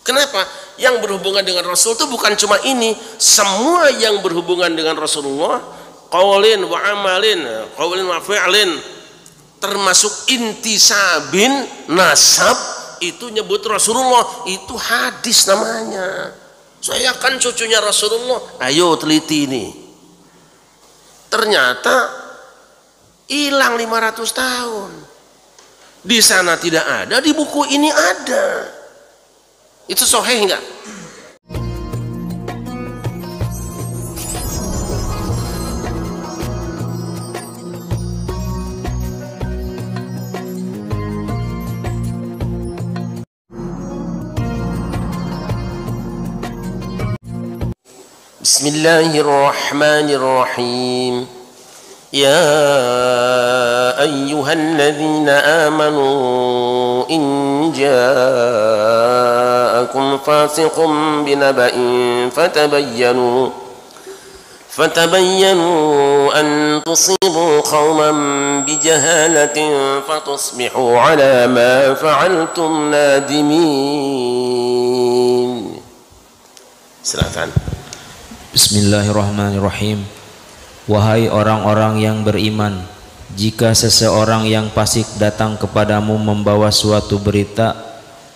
Kenapa? Yang berhubungan dengan Rasul itu bukan cuma ini, semua yang berhubungan dengan Rasulullah, qaulin wa amalin, qaulin wa fi'lin, termasuk intisabin, nasab, itu nyebut Rasulullah, itu hadis namanya. Saya kan cucunya Rasulullah, ayo teliti ini. Ternyata hilang 500 tahun. Di sana tidak ada, di buku ini ada. Itu sahih enggak? Bismillahirrahmanirrahim. Ya ayyuhalladzina amanu in ja'akum fasiqun binaba'in fatabayyanu an tusibu qauman bijahalatin fatusbihu ala ma fa'altum nadimin. Silakan. Bismillahirrahmanirrahim. Wahai orang-orang yang beriman, jika seseorang yang fasik datang kepadamu membawa suatu berita,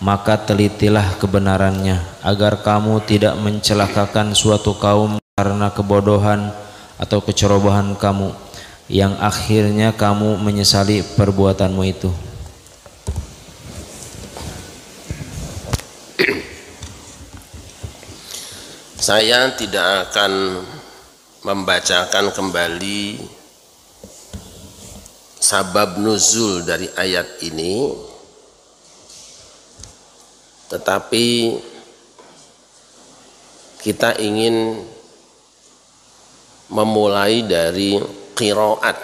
maka telitilah kebenarannya, agar kamu tidak mencelakakan suatu kaum karena kebodohan atau kecerobohan kamu, yang akhirnya kamu menyesali perbuatanmu itu. Saya tidak akan membacakan kembali sabab nuzul dari ayat ini, tetapi kita ingin memulai dari qiraat.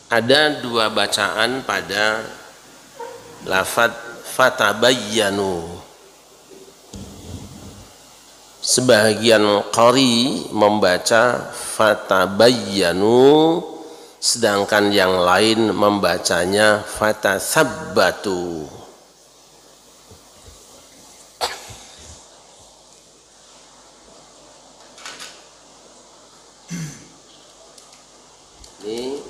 Ada dua bacaan pada lafadz fatabayyanu. Sebagian qari membaca fatabayyanu, sedangkan yang lain membacanya fatasabbatu. Ini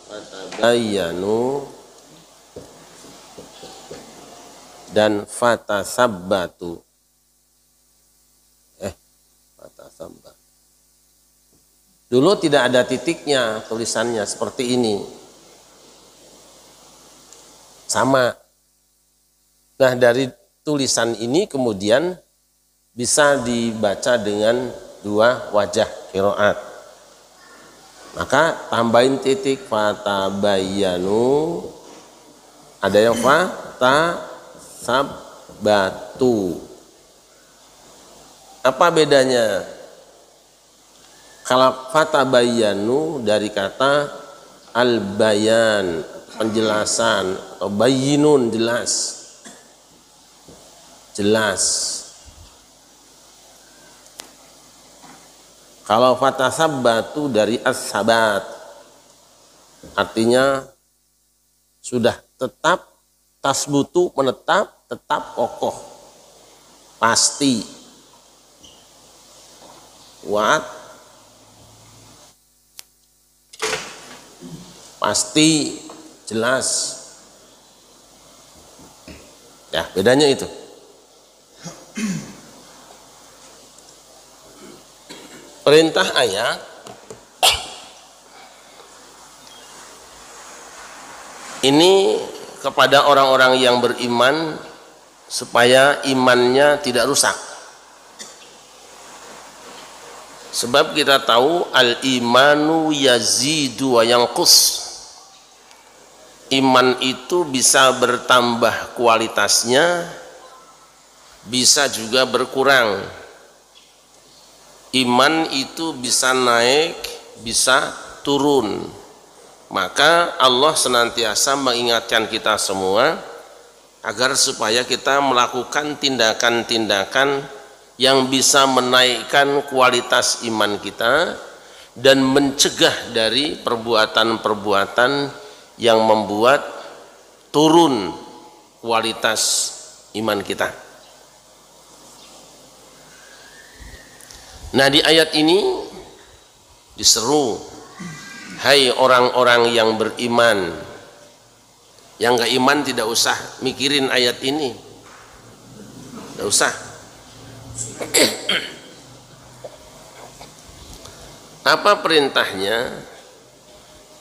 fatabayyanu dan fatasabbatu. Fatasabbat. Dulu tidak ada titiknya tulisannya seperti ini. Sama. Nah, dari tulisan ini kemudian bisa dibaca dengan dua wajah qiraat. Maka tambahin titik fatabayyanu. Ada yang fatasabbatu. Apa bedanya? Kalau fatabayyanu dari kata al-bayan, penjelasan, atau bayyinun, jelas. Kalau fatasabbatu dari as-sabat, artinya sudah tetap, tasbutu menetap, tetap kokoh, pasti. Pasti, jelas. Ya, bedanya itu. Perintah ayat ini kepada orang-orang yang beriman supaya imannya tidak rusak. Sebab kita tahu al-imanu yazidu wa yanqus. Iman itu bisa bertambah kualitasnya, bisa juga berkurang. Iman itu bisa naik, bisa turun. Maka Allah senantiasa mengingatkan kita semua agar supaya kita melakukan tindakan-tindakan yang bisa menaikkan kualitas iman kita dan mencegah dari perbuatan-perbuatan yang membuat turun kualitas iman kita. Nah, di ayat ini diseru, hai orang-orang yang beriman. Yang gak iman tidak usah mikirin ayat ini, tidak usah. Apa perintahnya?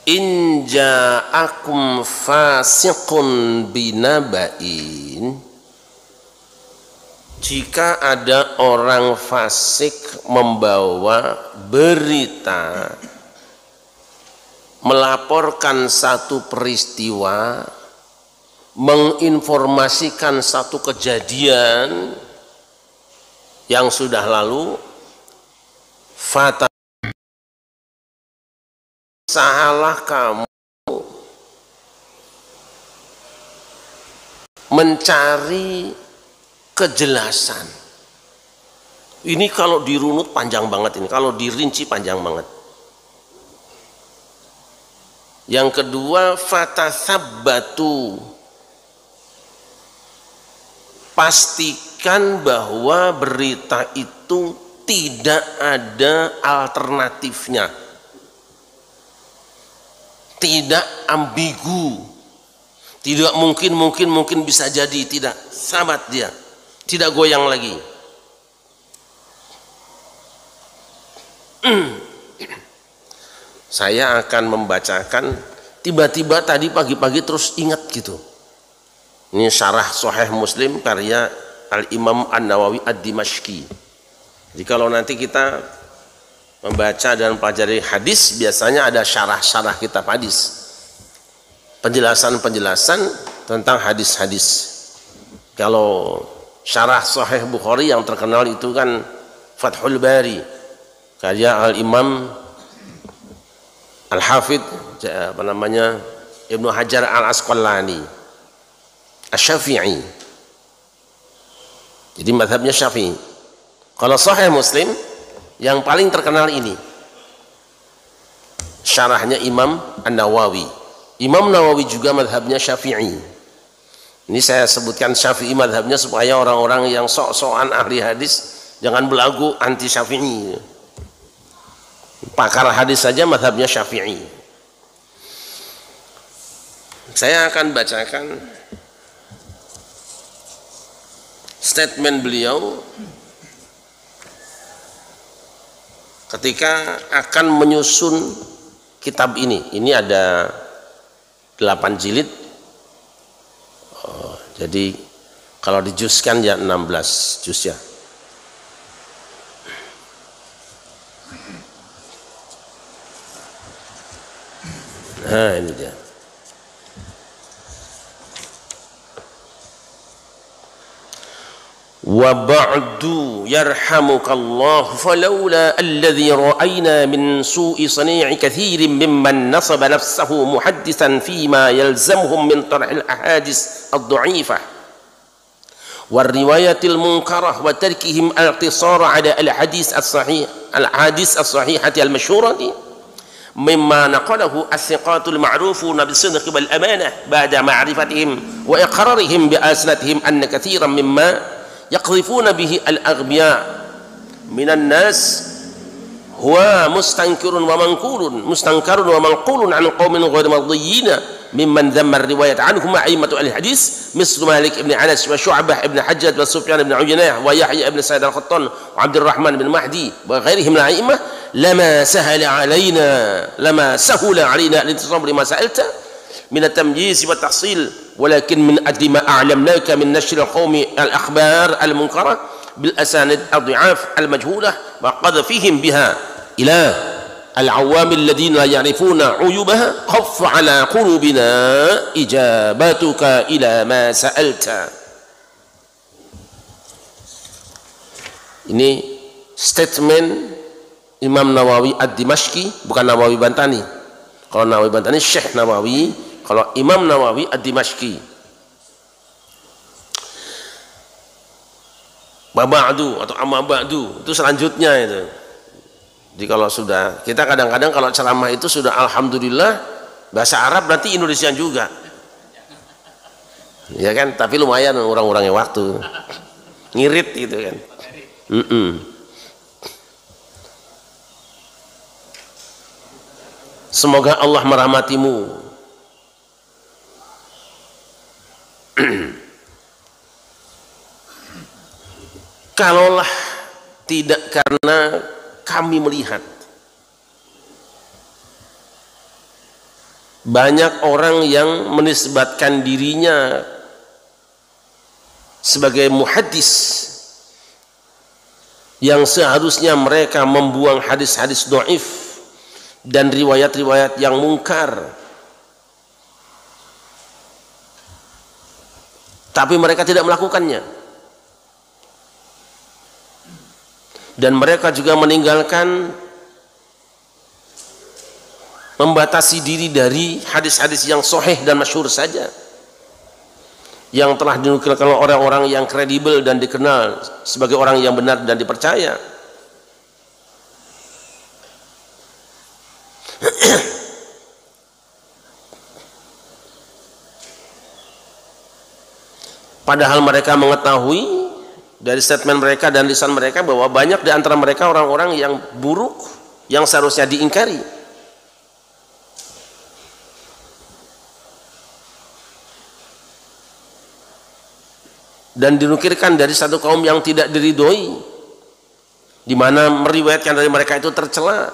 In ja'akum fasiqun binaba'in, jika ada orang fasik membawa berita, melaporkan satu peristiwa, menginformasikan satu kejadian yang sudah lalu, fata salah kamu mencari kejelasan. Ini kalau dirunut panjang banget, ini kalau dirinci panjang banget. Yang kedua, fatatsabbatu, pastikan bahwa berita itu tidak ada alternatifnya, tidak ambigu, tidak mungkin bisa jadi, tidak, sabat dia, tidak goyang lagi. Saya akan membacakan, tiba-tiba tadi pagi-pagi terus ingat gitu. Ini syarah Sahih Muslim karya Al-Imam An-Nawawi Ad-Dimashqi. Jadi kalau nanti kita membaca dan pelajari hadis, biasanya ada syarah-syarah kitab hadis, penjelasan-penjelasan tentang hadis-hadis. Kalau syarah Sahih Bukhari yang terkenal itu kan Fathul Bari karya Al-Imam Al-Hafidh Ibnu Hajar Al-Asqalani Asy-Syafi'i. Jadi mazhabnya Syafi'i. Kalau Sahih Muslim yang paling terkenal ini syarahnya Imam An-Nawawi. Imam Nawawi juga mazhabnya Syafi'i. Ini saya sebutkan Syafi'i mazhabnya supaya orang-orang yang sok-sokan ahli hadis jangan belagu anti Syafi'i. Pakar hadis saja mazhabnya Syafi'i. Saya akan bacakan statement beliau ketika akan menyusun kitab ini. Ini ada 8 jilid. Jadi kalau dijuzkan ya 16 juz ya. Nah, ini dia. Wa ba'du yarhamukallah falawla alladhi ra'ayna min su'i sani'i kathirin mimman nasaba nafsahu muhaddisan fima yalzamuhum min tarhil ahadis ad-du'ifah wal riwayatil munkarah wa tarkihim al-iqtisara ala al-hadis as-sahihati al-mashhurati مما نقله الثقات المعروفون بالصدق والأمانة بعد معرفتهم وإقرارهم بألسنتهم أن كثيرا مما يقذفون به الأغبياء من الناس هو مستنكر ومنقول عن قوم غير مرضيين ممن ذم الرواية عنهم أئمة الحديث مثل مالك بن أنس وشعبة بن حجاج وسفيان بن عيينة ويحيى بن سعيد القطان وعبد الرحمن بن مهدي وغيرهم من الأئمة لما سهل علينا الانتصار لما سألت من التمييز والتحصيل ولكن من أجل ما أعلمناك من نشر القوم الأخبار المنكرة بالأسانيد الضعاف المجهولة وقذفهم بها إلى العوام الذين لا يعرفون عيوبها خف على قلوبنا إجابتك إلى ما سألت. Ini statement Imam Nawawi Ad-Dimashqi, bukan Nawawi Bantani. Kalau Nawawi Bantani Syekh Nawawi, kalau Imam Nawawi Ad-Dimashqi. Baba'du atau amma ba'du itu selanjutnya itu. Jadi kalau sudah, kita kadang-kadang kalau ceramah itu sudah alhamdulillah bahasa Arab, nanti Indonesia juga. Ya kan, tapi lumayan orang-orangnya waktu ngirit gitu kan. Semoga Allah merahmatimu. Kalaulah tidak karena kami melihat banyak orang yang menisbatkan dirinya sebagai muhaddis yang seharusnya mereka membuang hadis-hadis dhaif dan riwayat-riwayat yang mungkar, tapi mereka tidak melakukannya, dan mereka juga meninggalkan membatasi diri dari hadis-hadis yang sahih dan masyhur saja yang telah dinukilkan oleh orang-orang yang kredibel dan dikenal sebagai orang yang benar dan dipercaya. Padahal mereka mengetahui dari statement mereka dan lisan mereka bahwa banyak di antara mereka orang-orang yang buruk yang seharusnya diingkari. Dan dinukilkan dari satu kaum yang tidak diridhoi, di mana meriwayatkan dari mereka itu tercela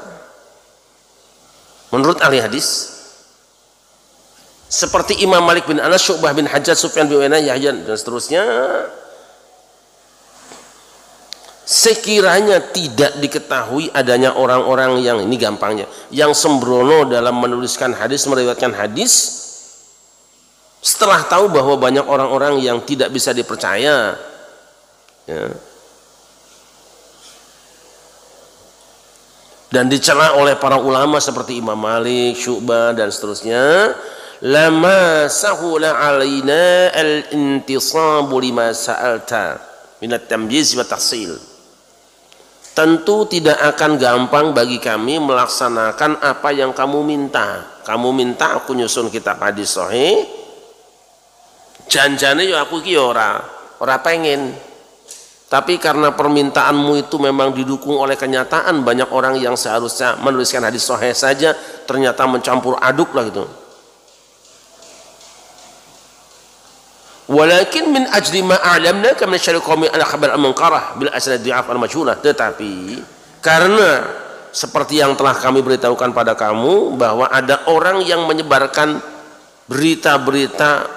menurut ahli hadis, seperti Imam Malik bin Anas, Syu'bah bin Hajjaj, Sufyan bin Uyainah, Yahya dan seterusnya. Sekiranya tidak diketahui adanya orang-orang yang, ini gampangnya, yang sembrono dalam menuliskan hadis, meriwayatkan hadis, setelah tahu bahwa banyak orang-orang yang tidak bisa dipercaya, ya, dan dicela oleh para ulama seperti Imam Malik, Syu'bah dan seterusnya, lama sahula alaina al-intisabu lima sa'alta minat tamyiz wa tahsil. Tentu tidak akan gampang bagi kami melaksanakan apa yang kamu minta. Kamu minta aku nyusun kitab hadis sahih, janjane ya aku ki ora pengen. Tapi karena permintaanmu itu memang didukung oleh kenyataan banyak orang yang seharusnya menuliskan hadis sahih saja ternyata mencampur aduk lah gitu. Walakin min ajli ma a'lamnaka min syarri qaumi al-khabar al-munkarah bil asnad dhi'af al-majhulah. Tetapi karena seperti yang telah kami beritahukan pada kamu bahwa ada orang yang menyebarkan berita-berita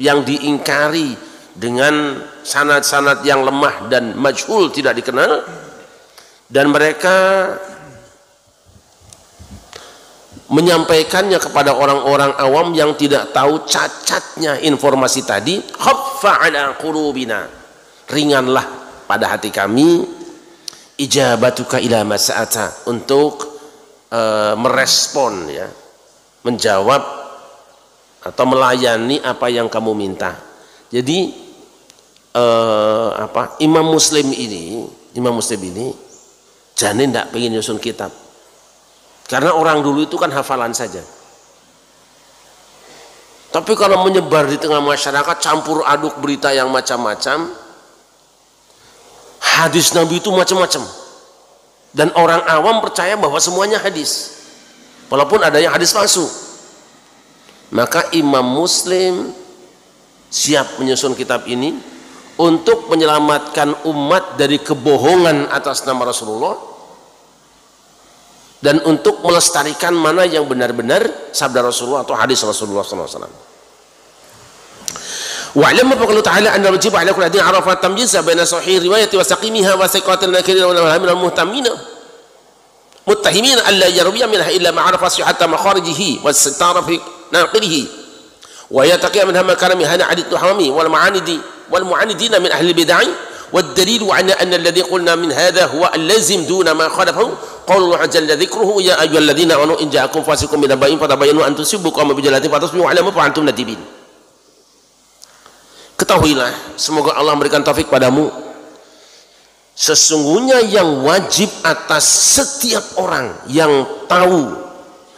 yang diingkari dengan sanad-sanad yang lemah dan majhul, tidak dikenal, dan mereka menyampaikannya kepada orang-orang awam yang tidak tahu cacatnya informasi tadi. Khaffa ala qulubina, ringanlah pada hati kami, ijabatuka ila mas'ata, untuk merespon, ya, menjawab atau melayani apa yang kamu minta. Jadi Imam Muslim ini jane ndak pengen nyusun kitab. Karena orang dulu itu kan hafalan saja. Tapi kalau menyebar di tengah masyarakat, campur aduk berita yang macam-macam, hadis Nabi itu macam-macam, dan orang awam percaya bahwa semuanya hadis, walaupun ada yang hadis palsu. Maka Imam Muslim siap menyusun kitab ini untuk menyelamatkan umat dari kebohongan atas nama Rasulullah, dan untuk melestarikan mana yang benar-benar sabda Rasulullah atau hadis Rasulullah SAW. Wa'lam qala ta'ala anna wajib 'ala kulli hadin 'arafa tamyiz baina sahih riwayati wa saqimiha wa siqatin nakirin wa min al-muhtamina muttahimin alla yarwiya minha illa ma 'arafa sihhata makharijihi wa sitara fi naqilihi wa yataqiya minha ma kana min hana 'adid tuhami wal mu'anidina min ahli bid'ah. والدليل على أن الذي قلنا من هذا هو اللازم دون ما خالفه قول الله جل ذكره يا أيها الذين آمنوا إن جاءكم فاسق بنبأ فتبينوا أن تصيبوا قوما بجهالة فتصبحوا على ما فعلتم نادمين. Ketahuilah, semoga Allah memberikan taufik padamu, sesungguhnya yang wajib atas setiap orang yang tahu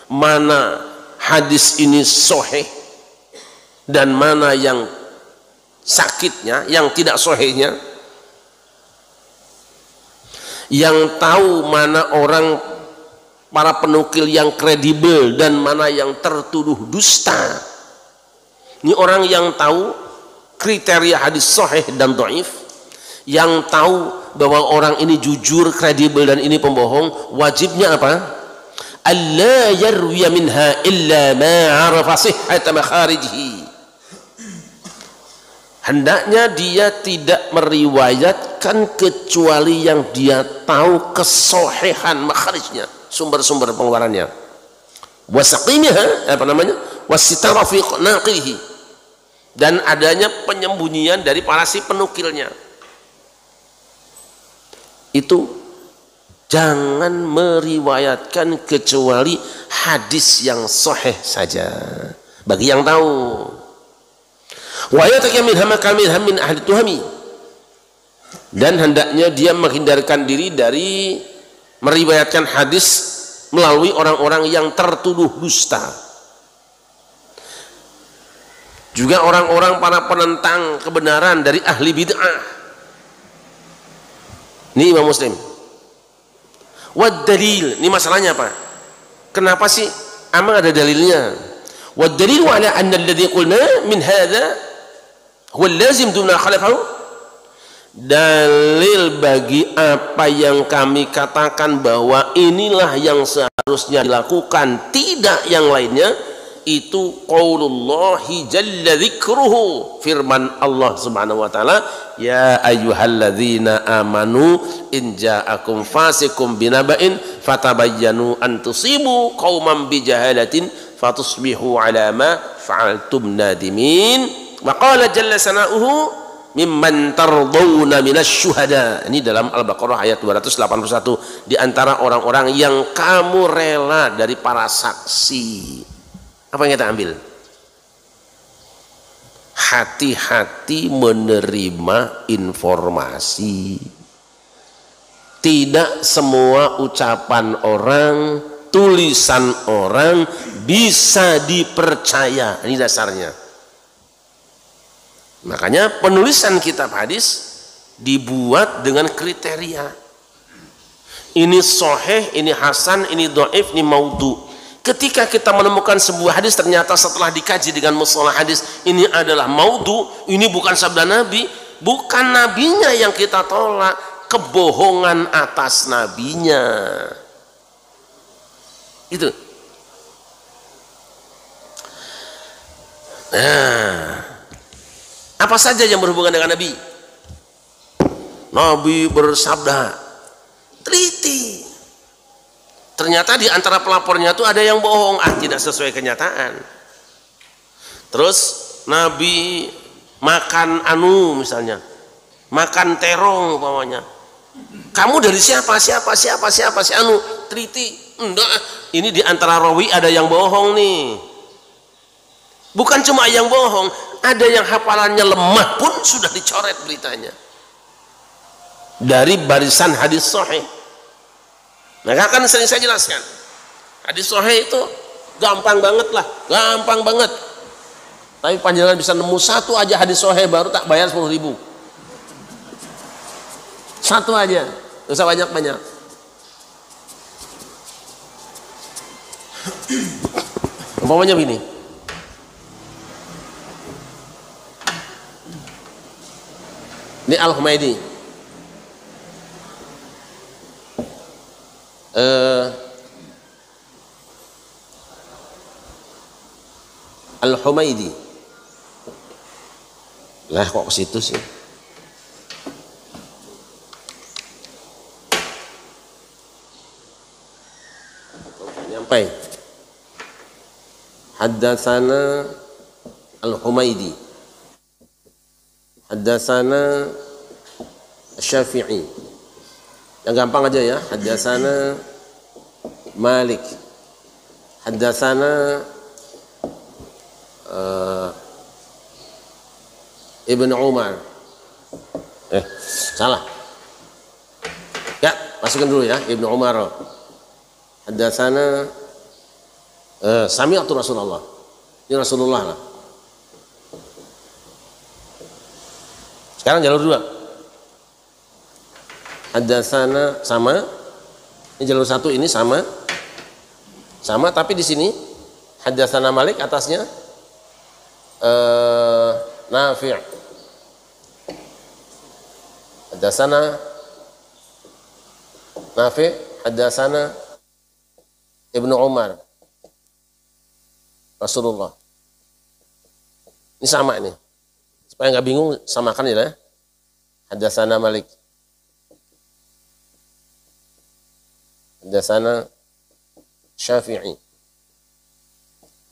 mana hadis ini sahih dan mana yang sakitnya, yang tidak sahihnya, yang tahu mana orang para penukil yang kredibel dan mana yang tertuduh dusta. Ini orang yang tahu kriteria hadis sahih dan dhaif, yang tahu bahwa orang ini jujur, kredibel dan ini pembohong. Wajibnya apa? Alla yarwiya minha illa ma 'arafa sihhata makharijihi. Hendaknya dia tidak meriwayatkan kecuali yang dia tahu kesohihan makharijnya, sumber-sumber pengeluarannya. Wasaqimiha, apa namanya? Wasitara fi naqilihi, dan adanya penyembunyian dari para si penukilnya. Itu jangan meriwayatkan kecuali hadis yang sahih saja bagi yang tahu. Wa yatakammin min ahli tuhami, dan hendaknya dia menghindarkan diri dari meriwayatkan hadis melalui orang-orang yang tertuduh dusta. Juga orang-orang para penentang kebenaran dari ahli bid'ah. Ini Imam Muslim. Wad dalil, ini masalahnya apa? Kenapa sih emang ada dalilnya? Wad dalil ala anna alladhi qulna min hadha huwa lazim duna khalafahu. Dalil bagi apa yang kami katakan bahwa inilah yang seharusnya dilakukan, tidak yang lainnya, itu qaulullahi jalla dzikruhu, firman Allah Subhanahu wa taala, ya ayyuhalladzina amanu in ja'akum fasikum binaba'in fatabayyanu an tusibu qauman bijahalatin fatusbihu ala ma fa'altum nadimin. Wa qala jalla sana'uhu mimman tardawna minasyuhada. Ini dalam Al-Baqarah ayat 281, di antara orang-orang yang kamu rela dari para saksi. Apa yang kita ambil? Hati-hati menerima informasi. Tidak semua ucapan orang, tulisan orang bisa dipercaya. Ini dasarnya. Makanya penulisan kitab hadis dibuat dengan kriteria. Ini sahih, ini hasan, ini dhaif, ini maudhu. Ketika kita menemukan sebuah hadis ternyata setelah dikaji dengan mustalah hadis ini adalah maudhu, ini bukan sabda Nabi, bukan nabinya yang kita tolak, kebohongan atas nabinya. Itu. Nah, apa saja yang berhubungan dengan Nabi? Nabi bersabda, teliti. Ternyata di antara pelapornya itu ada yang bohong, tidak sesuai kenyataan. Terus Nabi makan misalnya, makan terong umpamanya. Kamu dari siapa si teliti. Enggak, ini di antara rawi ada yang bohong nih. Bukan cuma yang bohong, ada yang hafalannya lemah pun sudah dicoret beritanya dari barisan hadis sahih. Maka kan sering saya jelaskan, hadis sahih itu gampang banget lah, gampang banget. Tapi panjenengan bisa nemu satu aja hadis sahih baru tak bayar 10.000. Satu aja, nggak usah banyak-banyak. Umpamanya begini, ini Al-Humaydi, Al-Humaydi lah, kok ke situ sih? Nyampai haddatsana Al-Humaydi, haddatsana Syafi'i. Yang gampang aja ya, haddatsana Malik, haddatsana Ibn Umar. Salah ya, masukkan dulu ya, Ibn Umar. Haddatsana sami'tu Rasulullah, ini Rasulullah lah. Sekarang jalur 2. Hadatsana sama. Ini jalur 1 ini sama. Sama tapi di sini hadatsana Malik atasnya Nafi'. Hadatsana Nafi', hadatsana Ibnu Umar Rasulullah. Ini sama ini. Supaya nggak bingung samakan ya. Hadatsana Malik. Hadatsana Syafi'i.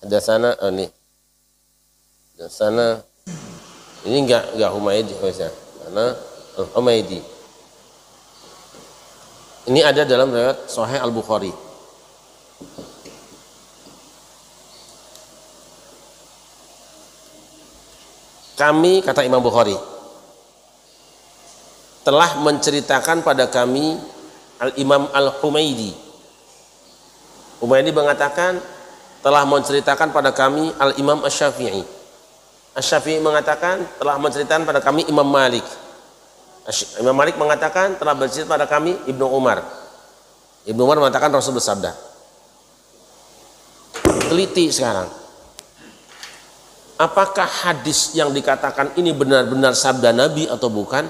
Hadatsana ini. Hadatsana ini enggak Humaidi biasanya. Karena Al-Humaidi. Ini ada dalam riwayat Sahih Al-Bukhari. Kami, kata Imam Bukhari, telah menceritakan pada kami Al-Imam Al-Humaidi. Humaidi mengatakan telah menceritakan pada kami Al-Imam Asy-Syafi'i. Asy-Syafi'i mengatakan telah menceritakan pada kami Imam Malik. Imam Malik mengatakan telah bercerita pada kami Ibnu Umar. Ibnu Umar mengatakan Rasul bersabda. Teliti sekarang. Apakah hadis yang dikatakan ini benar-benar sabda Nabi atau bukan?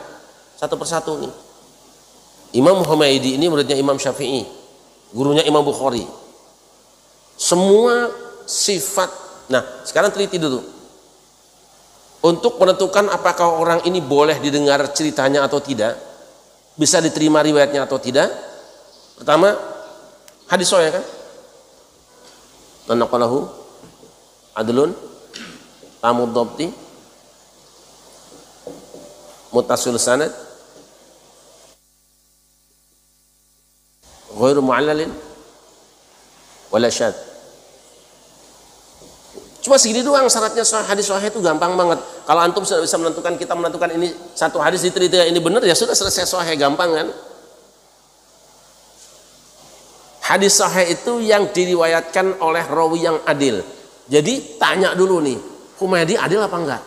Satu persatu nih. Imam Humaidi ini muridnya Imam Syafi'i, gurunya Imam Bukhari. Semua sifat. Nah, sekarang teliti dulu. Untuk menentukan apakah orang ini boleh didengar ceritanya atau tidak, bisa diterima riwayatnya atau tidak. Pertama, hadis sahih kan? Man naqalahu adlun tamud dhabti muttasil sanad ghairu mu'allalin wala syad. Cuma segini doang syaratnya. Hadis sahih itu gampang banget. Kalau antum sudah bisa menentukan, kita menentukan ini satu hadis diteliti ini benar, ya sudah selesai sahih, gampang kan? Hadis sahih itu yang diriwayatkan oleh rawi yang adil. Jadi tanya dulu nih, Humaidi adil apa enggak?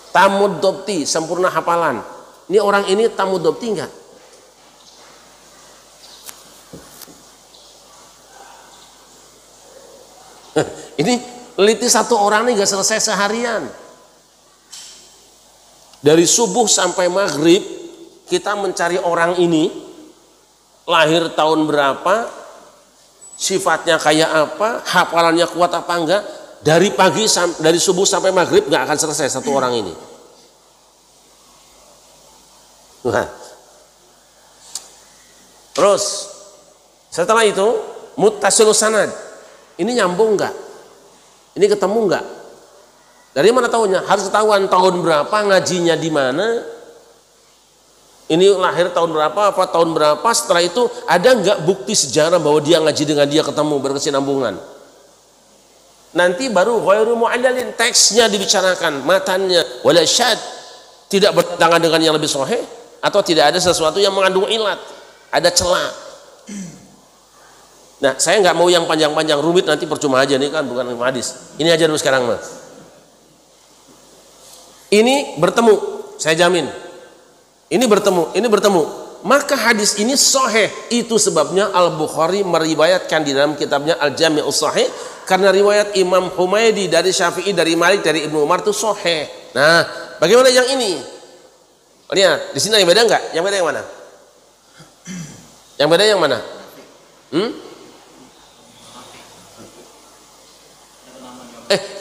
Tamud dhabti, sempurna hafalan. Ini orang ini tamud dhabti enggak? Ini teliti satu orang nih gak selesai seharian. Dari subuh sampai maghrib kita mencari orang ini, lahir tahun berapa, sifatnya kayak apa, hafalannya kuat apa enggak. Dari dari subuh sampai maghrib gak akan selesai satu orang ini. Nah. Terus setelah itu muttasilus sanad. Ini nyambung enggak? Ini ketemu enggak? Dari mana tahunya? Harus ketahuan tahun berapa, ngajinya di mana. Ini lahir tahun berapa, apa tahun berapa. Setelah itu ada enggak bukti sejarah bahwa dia ngaji dengan dia, ketemu, berkesinambungan. Nanti baru ghairu mu'allalin, teksnya dibicarakan, matannya wala syad, tidak bertentangan dengan yang lebih sahih, atau tidak ada sesuatu yang mengandung ilat, ada celah. Nah, saya nggak mau yang panjang-panjang, rumit nanti percuma aja nih kan, bukan hadis. Ini aja dulu sekarang, Mas. Ini bertemu, saya jamin. Ini bertemu. Maka hadis ini sahih. Itu sebabnya Al-Bukhari meriwayatkan di dalam kitabnya Al-Jami'us Sahih, karena riwayat Imam Humaidi dari Syafi'i, dari Malik, dari Ibnu Umar itu sahih. Nah, bagaimana yang ini? Lihat, di sini yang beda enggak? Yang beda yang mana? Yang beda yang mana?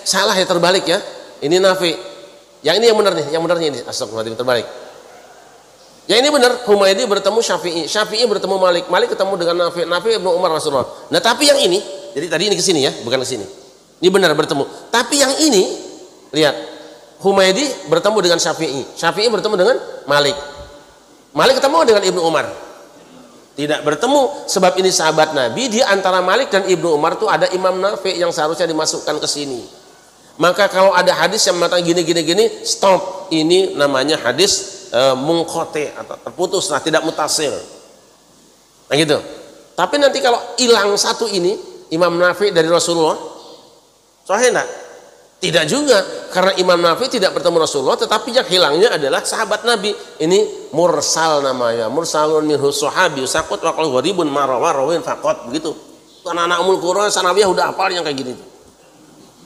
Salah ya, terbalik ya. Ini Nafi. Yang ini yang benar nih, yang benar ini. Astagfirullahaladzim, terbalik. Yang ini benar, Humaidi bertemu Syafi'i, Syafi'i bertemu Malik, Malik ketemu dengan Nafi, Nafi Ibnu Umar Rasulullah. Nah, tapi yang ini, jadi tadi ini ke sini ya, bukan ke sini. Ini benar bertemu. Tapi yang ini, lihat. Humaidi bertemu dengan Syafi'i, Syafi'i bertemu dengan Malik. Malik ketemu dengan Ibnu Umar. Tidak bertemu, sebab ini sahabat Nabi. Di antara Malik dan Ibnu Umar itu ada Imam Nafi yang seharusnya dimasukkan ke sini. Maka kalau ada hadis yang mengatakan gini, stop. Ini namanya hadis munqati atau terputus, nah tidak mutasil. Nah gitu. Tapi nanti kalau hilang satu ini, Imam Nafi dari Rasulullah, sahih enggak? Tidak juga, karena Imam Nafi tidak bertemu Rasulullah, tetapi yang hilangnya adalah sahabat Nabi. Ini mursal namanya, mursalun minhu sahabi sakut wa qul gharibun marawin faqat, begitu. Anak-anak Ummul Qura Sanawiyah udah hafal yang kayak gini.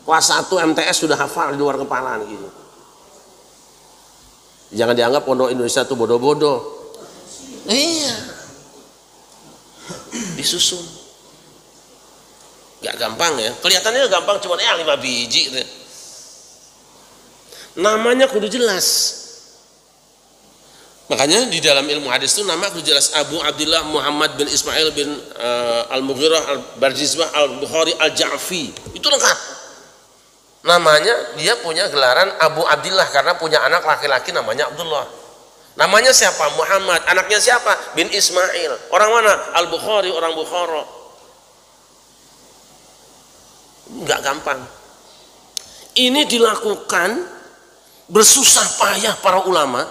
Kelas 1 MTS sudah hafal di luar kepala gitu. Jangan dianggap pondok Indonesia itu bodoh-bodoh. Iya. Disusun. Gak gampang ya. Kelihatannya gampang, cuma 5 biji gitu. Namanya kudu jelas. Makanya di dalam ilmu hadis itu nama kudu jelas. Abu Abdullah Muhammad bin Ismail bin Al-Mughirah Al-Barzizbah Al-Bukhari Al-Ja'fi. Itu lengkap. Namanya dia punya gelaran Abu Abdullah karena punya anak laki-laki namanya Abdullah. Namanya siapa? Muhammad. Anaknya siapa? Bin Ismail. Orang mana? Al-Bukhari, orang Bukhara. Enggak gampang. Ini dilakukan bersusah payah para ulama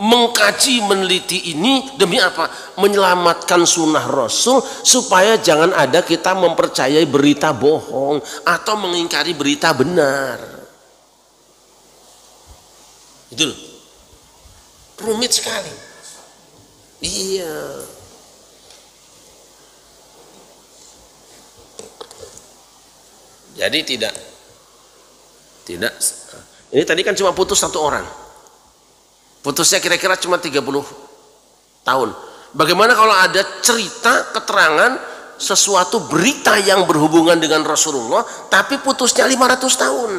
mengkaji meneliti ini demi apa? Menyelamatkan sunnah Rasul supaya jangan ada kita mempercayai berita bohong atau mengingkari berita benar. Itu loh. Rumit sekali. Iya. Jadi tidak ini tadi kan cuma putus 1 orang. Putusnya kira-kira cuma 30 tahun. Bagaimana kalau ada cerita, keterangan, sesuatu berita yang berhubungan dengan Rasulullah, tapi putusnya 500 tahun?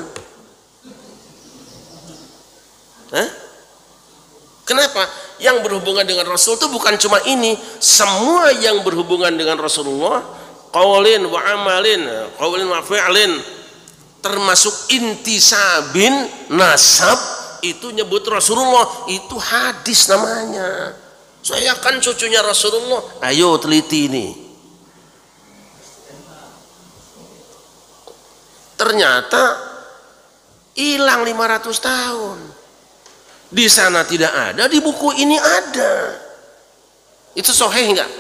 Kenapa? Yang berhubungan dengan Rasul itu bukan cuma ini. Semua yang berhubungan dengan Rasulullah, qaulin wa amalin, qaulin wa fi'lin, termasuk intisabin nasab, itu nyebut Rasulullah, itu hadis namanya. Saya kan cucunya Rasulullah. Ayo teliti ini. Ternyata hilang 500 tahun. Di sana tidak ada, di buku ini ada. Itu sahih enggak?